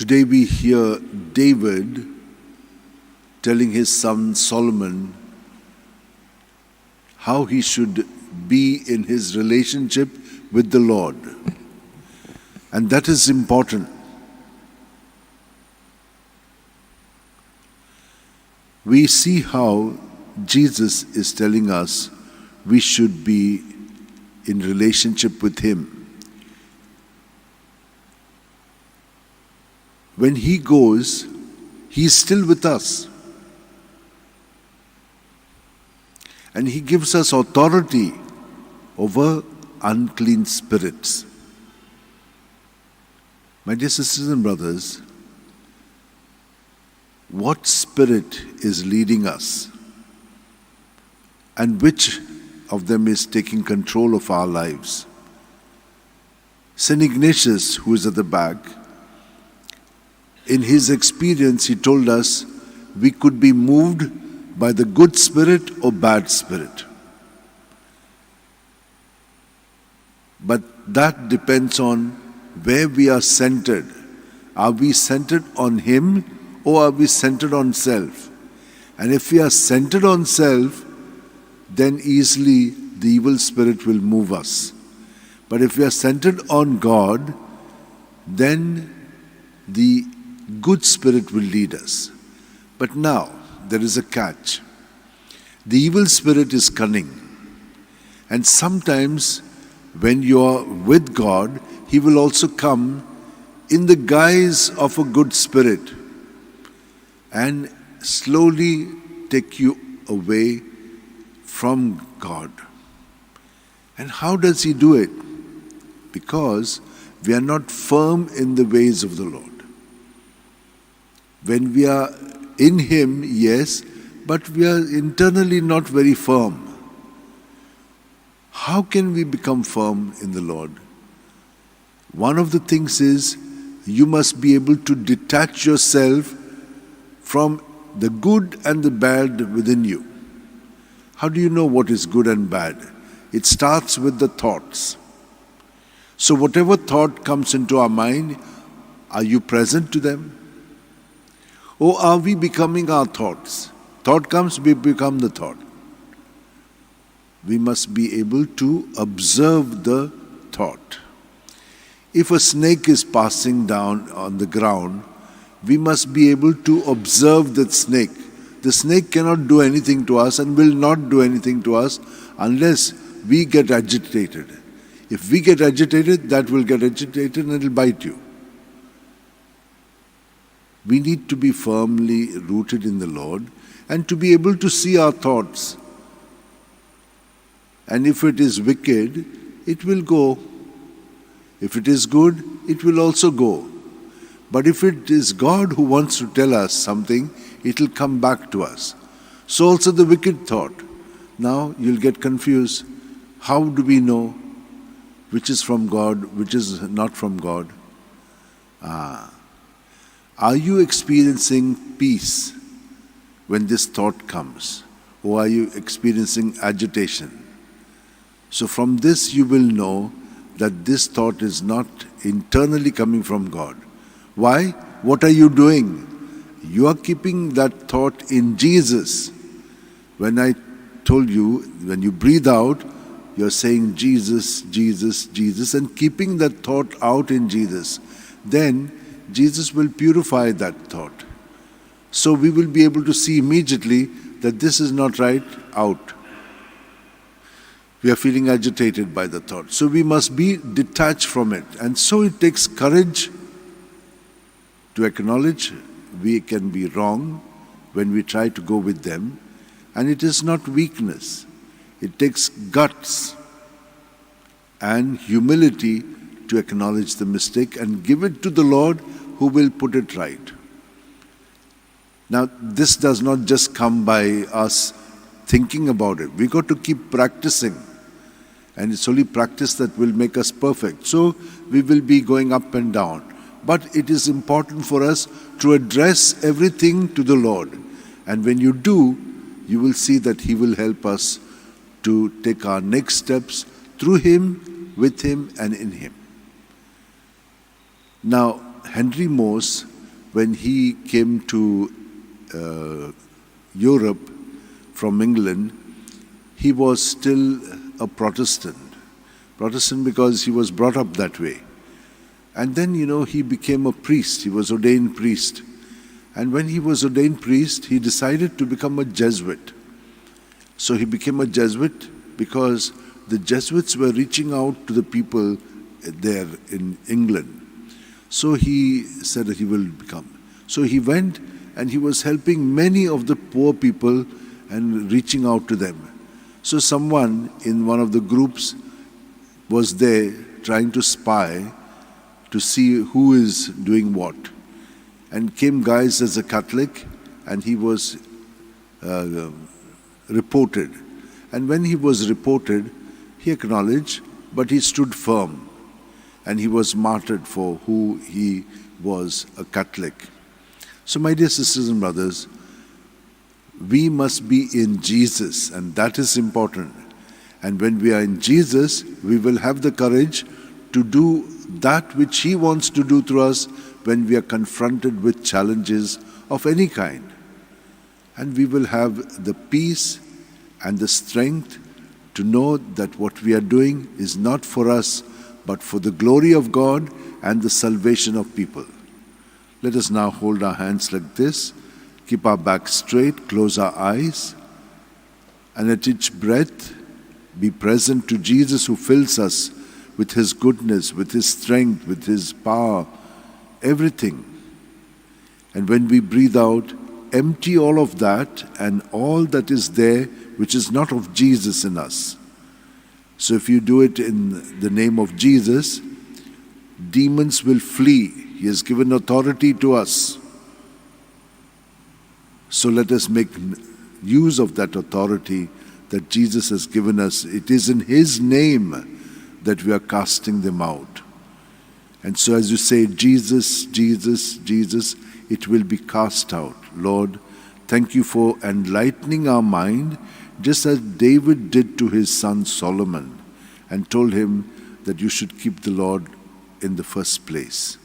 Today we hear David telling his son Solomon how he should be in his relationship with the Lord. And that is important. We see how Jesus is telling us we should be in relationship with Him. When He goes, He is still with us. And He gives us authority over unclean spirits. My dear sisters and brothers, what spirit is leading us? And which of them is taking control of our lives? St. Ignatius, who is at the back, in his experience, he told us we could be moved by the good spirit or bad spirit. But that depends on where we are centered. Are we centered on Him or are we centered on self? And if we are centered on self, then easily the evil spirit will move us. But if we are centered on God, then the good spirit will lead us. But now, there is a catch. The evil spirit is cunning. And sometimes, when you are with God, He will also come in the guise of a good spirit and slowly take you away from God. And how does He do it? Because we are not firm in the ways of the Lord. When we are in Him, yes, but we are internally not very firm. How can we become firm in the Lord? One of the things is you must be able to detach yourself from the good and the bad within you. How do you know what is good and bad? It starts with the thoughts. So whatever thought comes into our mind, are you present to them? Or are we becoming our thoughts? Thought comes, we become the thought. We must be able to observe the thought. If a snake is passing down on the ground, we must be able to observe that snake. The snake cannot do anything to us and will not do anything to us unless we get agitated. If we get agitated, that will get agitated and it will bite you. We need to be firmly rooted in the Lord and to be able to see our thoughts. And if it is wicked, it will go. If it is good, it will also go. But if it is God who wants to tell us something, it will come back to us. So also the wicked thought. Now you'll get confused. How do we know which is from God, which is not from God? Are you experiencing peace when this thought comes? Or are you experiencing agitation? So from this you will know that this thought is not internally coming from God. Why? What are you doing? You are keeping that thought in Jesus. When I told you, when you breathe out, you're saying Jesus, Jesus, Jesus, and keeping that thought out in Jesus. Then Jesus will purify that thought. So we will be able to see immediately that this is not right, out. We are feeling agitated by the thought. So we must be detached from it. And so it takes courage to acknowledge we can be wrong when we try to go with them. And it is not weakness. It takes guts and humility to acknowledge the mistake and give it to the Lord who will put it right. Now, this does not just come by us thinking about it. We got to keep practicing. And it's only practice that will make us perfect. So we will be going up and down. But it is important for us to address everything to the Lord. And when you do, you will see that He will help us to take our next steps through Him, with Him, and in Him. Now, Henry Morse when he came to Europe from England, he was still a Protestant. Protestant because he was brought up that way. And then, he became a priest. He was ordained priest. And when he was ordained priest, he decided to become a Jesuit. So he became a Jesuit because the Jesuits were reaching out to the people there in England. So he said that he will become. So he went and he was helping many of the poor people and reaching out to them. So someone in one of the groups was there trying to spy to see who is doing what. And came guys as a Catholic, and he was reported. And when he was reported, he acknowledged, but he stood firm. And he was martyred for who he was, a Catholic. So my dear sisters and brothers, we must be in Jesus, and that is important. And when we are in Jesus, we will have the courage to do that which He wants to do through us when we are confronted with challenges of any kind. And we will have the peace and the strength to know that what we are doing is not for us, but for the glory of God and the salvation of people. Let us now hold our hands like this, keep our back straight, close our eyes, and at each breath be present to Jesus, who fills us with His goodness, with His strength, with His power, everything. And when we breathe out, empty all of that and all that is there which is not of Jesus in us. So if you do it in the name of Jesus, demons will flee. He has given authority to us. So let us make use of that authority that Jesus has given us. It is in His name that we are casting them out. And so as you say, Jesus, Jesus, Jesus, it will be cast out. Lord, thank you for enlightening our mind, just as David did to his son Solomon, and told him that you should keep the Lord in the first place.